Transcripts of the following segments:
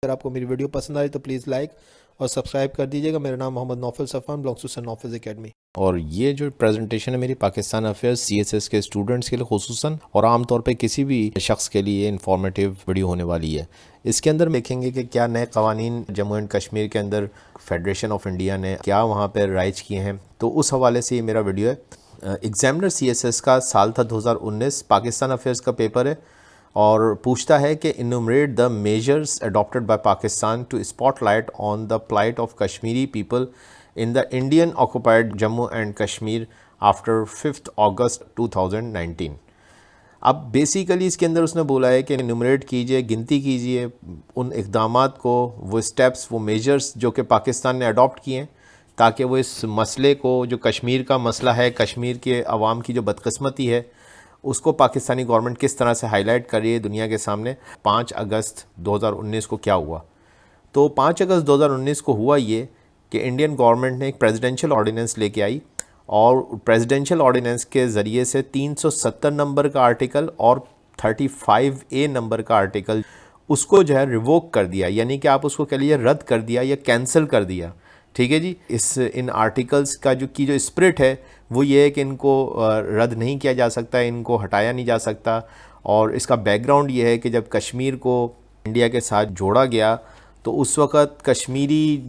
اگر آپ کو میری ویڈیو پسند آئی تو پلیز لائک اور سبسکرائب کر دیجیے گا. میرا نام محمد نوفل صفوان، بلانگس ٹو سن نوفلز اکیڈمی. اور یہ جو پریزنٹیشن ہے میری پاکستان افیئرز CSS کے اسٹوڈنٹس کے لیے خصوصاً اور عام طور پہ کسی بھی شخص کے لیے انفارمیٹیو ویڈیو ہونے والی ہے. اس کے اندر دیکھیں گے کہ کیا نئے قوانین جموں اینڈ کشمیر کے اندر فیڈریشن آف انڈیا نے کیا وہاں پہ رائج کیے ہیں، تو اس حوالے سے یہ میرا ویڈیو ہے. ایگزامنر CSS کا سال تھا 2019، پاکستان افیئرز کا پیپر ہے اور پوچھتا ہے کہ enumerate the measures adopted by Pakistan to spotlight on the plight of Kashmiri people in the Indian occupied Jammu and Kashmir after 5 August 2019. اب بیسیکلی اس کے اندر اس نے بولا ہے کہ انومریٹ کیجئے، گنتی کیجئے ان اقدامات کو، وہ اسٹیپس، وہ میجرز جو کہ پاکستان نے اڈاپٹ کیے ہیں تاکہ وہ اس مسئلے کو، جو کشمیر کا مسئلہ ہے، کشمیر کے عوام کی جو بدقسمتی ہے، اس کو پاکستانی گورنمنٹ کس طرح سے ہائی لائٹ کر رہی ہے دنیا کے سامنے. 5 اگست 2019 کو کیا ہوا؟ تو 5 اگست 2019 کو ہوا یہ کہ انڈین گورنمنٹ نے ایک پریزیڈنشل آرڈیننس لے کے آئی اور پریزیڈنشل آرڈیننس کے ذریعے سے 370 نمبر کا آرٹیکل اور 35A نمبر کا آرٹیکل اس کو جو ہے ریووک کر دیا، یعنی کہ آپ اس کو کہہ لیجیے رد کر دیا یا کینسل کر دیا. ٹھیک ہے جی. ان آرٹیکلز کا جو اسپرٹ ہے وہ یہ ہے کہ ان کو رد نہیں کیا جا سکتا، ان کو ہٹایا نہیں جا سکتا. اور اس کا بیک گراؤنڈ یہ ہے کہ جب کشمیر کو انڈیا کے ساتھ جوڑا گیا تو اس وقت کشمیری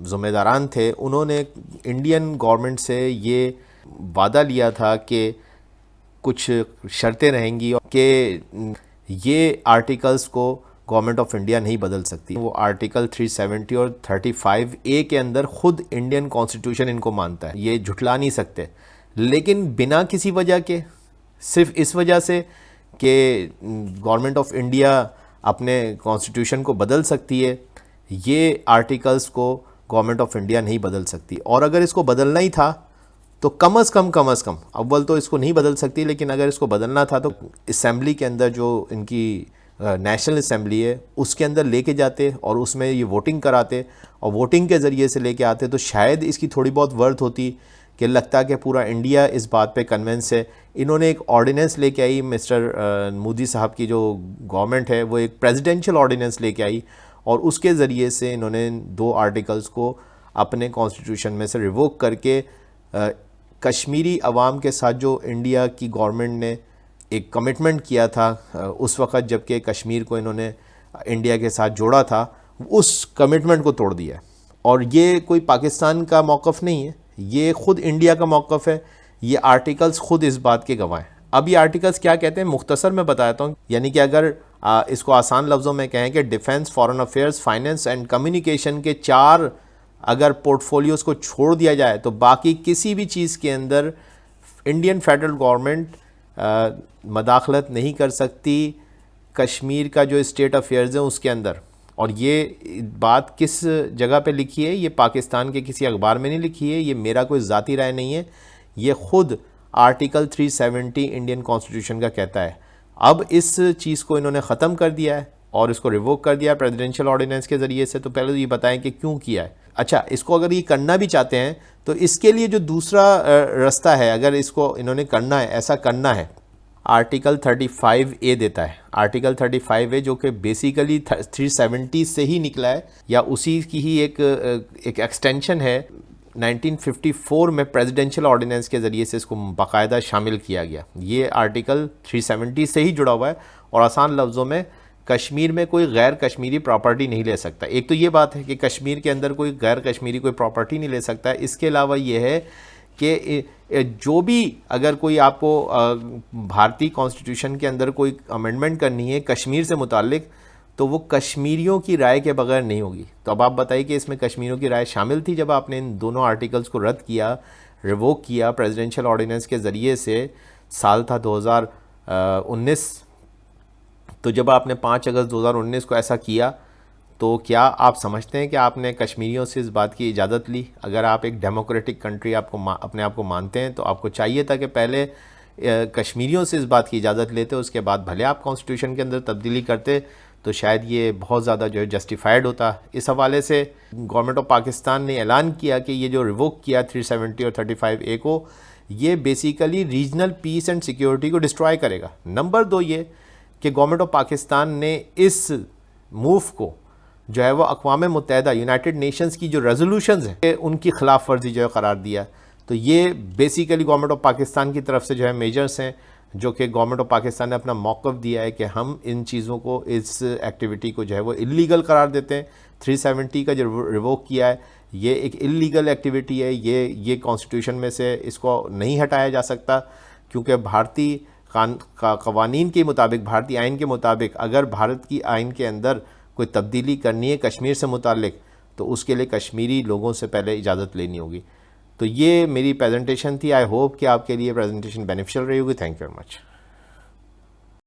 ذمہ داران تھے، انہوں نے انڈین گورنمنٹ سے یہ وعدہ لیا تھا کہ کچھ شرطیں رہیں گی کہ یہ آرٹیکلز کو گورنمنٹ آف انڈیا نہیں بدل سکتی. وہ آرٹیکل 370 اور 35A کے اندر خود انڈین کانسٹیٹیوشن ان کو مانتا ہے، یہ جھٹلا نہیں سکتے. لیکن بنا کسی وجہ کے، صرف اس وجہ سے کہ گورنمنٹ آف انڈیا اپنے کانسٹیٹیوشن کو بدل سکتی ہے، یہ آرٹیکلز کو گورنمنٹ آف انڈیا نہیں بدل سکتی. اور اگر اس کو بدلنا ہی تھا تو کم از کم اول تو اس کو نہیں بدل سکتی، لیکن اگر اس کو بدلنا تھا تو اسمبلی کے اندر، جو ان کی نیشنل اسمبلی ہے، اس کے اندر لے کے جاتے اور اس میں یہ ووٹنگ کراتے اور ووٹنگ کے ذریعے سے لے کے آتے تو شاید اس کی تھوڑی بہت ورتھ ہوتی کہ لگتا کہ پورا انڈیا اس بات پہ کنونس ہے. انہوں نے ایک آرڈیننس لے کے آئی، مسٹر مودی صاحب کی جو گورنمنٹ ہے وہ ایک پریزیڈنشل آرڈیننس لے کے آئی اور اس کے ذریعے سے انہوں نے 2 آرٹیکلز کو اپنے کانسٹیٹیوشن میں سے ریووک کر کے کشمیری عوام کے ساتھ جو انڈیا کی گورنمنٹ نے ایک کمٹمنٹ کیا تھا اس وقت جب کہ کشمیر کو انہوں نے انڈیا کے ساتھ جوڑا تھا، اس کمٹمنٹ کو توڑ دیا. اور یہ کوئی پاکستان کا موقف نہیں ہے، یہ خود انڈیا کا موقف ہے. یہ آرٹیکلز خود اس بات کے گواہ ہیں. اب یہ آرٹیکلز کیا کہتے ہیں مختصر میں بتاتا ہوں. یعنی کہ اگر اس کو آسان لفظوں میں کہیں کہ defence, foreign affairs, finance and communication کے 4 اگر پورٹ فولیوز کو چھوڑ دیا جائے تو باقی کسی بھی چیز کے اندر انڈین فیڈرل گورنمنٹ مداخلت نہیں کر سکتی کشمیر کا جو اسٹیٹ افیئرز ہیں اس کے اندر. اور یہ بات کس جگہ پہ لکھی ہے؟ یہ پاکستان کے کسی اخبار میں نہیں لکھی ہے، یہ میرا کوئی ذاتی رائے نہیں ہے، یہ خود آرٹیکل 370 انڈین کانسٹیٹیوشن کا کہتا ہے. اب اس چیز کو انہوں نے ختم کر دیا ہے اور اس کو ریووک کر دیا ہے پریزیڈنشل آرڈیننس کے ذریعے سے. تو پہلے یہ بتائیں کہ کیوں کیا ہے. اچھا، اس کو اگر یہ کرنا بھی چاہتے ہیں تو اس کے لیے جو دوسرا رستہ ہے، اگر اس کو انہوں نے کرنا ہے، ایسا کرنا ہے، آرٹیکل 35A دیتا ہے. آرٹیکل 35A جو کہ بیسیکلی 370 سے ہی نکلا ہے یا اسی کی ہی ایک ایکسٹینشن ہے. 1954 میں پریزیڈنشل آرڈیننس کے ذریعے سے اس کو باقاعدہ شامل کیا گیا. یہ آرٹیکل 370 سے ہی جڑا ہوا ہے اور آسان لفظوں میں کشمیر میں کوئی غیر کشمیری پراپرٹی نہیں لے سکتا. ایک تو یہ بات ہے کہ کشمیر کے اندر کوئی غیر کشمیری کوئی پراپرٹی نہیں لے سکتا. اس کے علاوہ یہ ہے کہ جو بھی اگر کوئی آپ کو بھارتی کانسٹیٹیوشن کے اندر کوئی امینڈمنٹ کرنی ہے کشمیر سے متعلق تو وہ کشمیریوں کی رائے کے بغیر نہیں ہوگی. تو اب آپ بتائیے کہ اس میں کشمیریوں کی رائے شامل تھی جب آپ نے ان دونوں آرٹیکلز کو رد کیا، ریووک کیا پریزیڈنشیل آرڈیننس کے ذریعے سے. سال تھا 2019. تو جب آپ نے 5 اگست 2019 کو ایسا کیا تو کیا آپ سمجھتے ہیں کہ آپ نے کشمیریوں سے اس بات کی اجازت لی؟ اگر آپ ایک ڈیموکریٹک کنٹری اپنے آپ کو مانتے ہیں تو آپ کو چاہیے تھا کہ پہلے کشمیریوں سے اس بات کی اجازت لیتے، اس کے بعد بھلے آپ کانسٹیٹیوشن کے اندر تبدیلی کرتے تو شاید یہ بہت زیادہ جو ہے جسٹیفائڈ ہوتا. اس حوالے سے گورنمنٹ آف پاکستان نے اعلان کیا کہ یہ جو ریووک کیا 370 اور 35A کو، یہ basically regional piece and security کو ڈسٹرائے کرے گا. نمبر 2 یہ کہ گورنمنٹ آف پاکستان نے اس موو کو جو ہے وہ اقوام متحدہ یونائٹڈ نیشنز کی جو ریزولوشنز ہیں ان کی خلاف ورزی جو ہے قرار دیا. تو یہ بیسیکلی گورنمنٹ آف پاکستان کی طرف سے جو ہے میجرز ہیں جو کہ گورنمنٹ آف پاکستان نے اپنا موقف دیا ہے کہ ہم ان چیزوں کو, اس ایکٹیویٹی کو جو ہے وہ اللیگل قرار دیتے ہیں. 370 کا جو ریووک کیا ہے یہ ایک اللیگل ایکٹیویٹی ہے, یہ کانسٹیٹیوشن میں سے اس کو نہیں ہٹایا جا سکتا, کیونکہ بھارتی قوانین کے مطابق, بھارتی آئین کے مطابق اگر بھارت کی آئین کے اندر کوئی تبدیلی کرنی ہے کشمیر سے متعلق تو اس کے لیے کشمیری لوگوں سے پہلے اجازت لینی ہوگی. تو یہ میری پریزنٹیشن تھی. آئی ہوپ کہ آپ کے لیے پریزنٹیشن بینیفیشل رہی ہوگی. Thank you very much.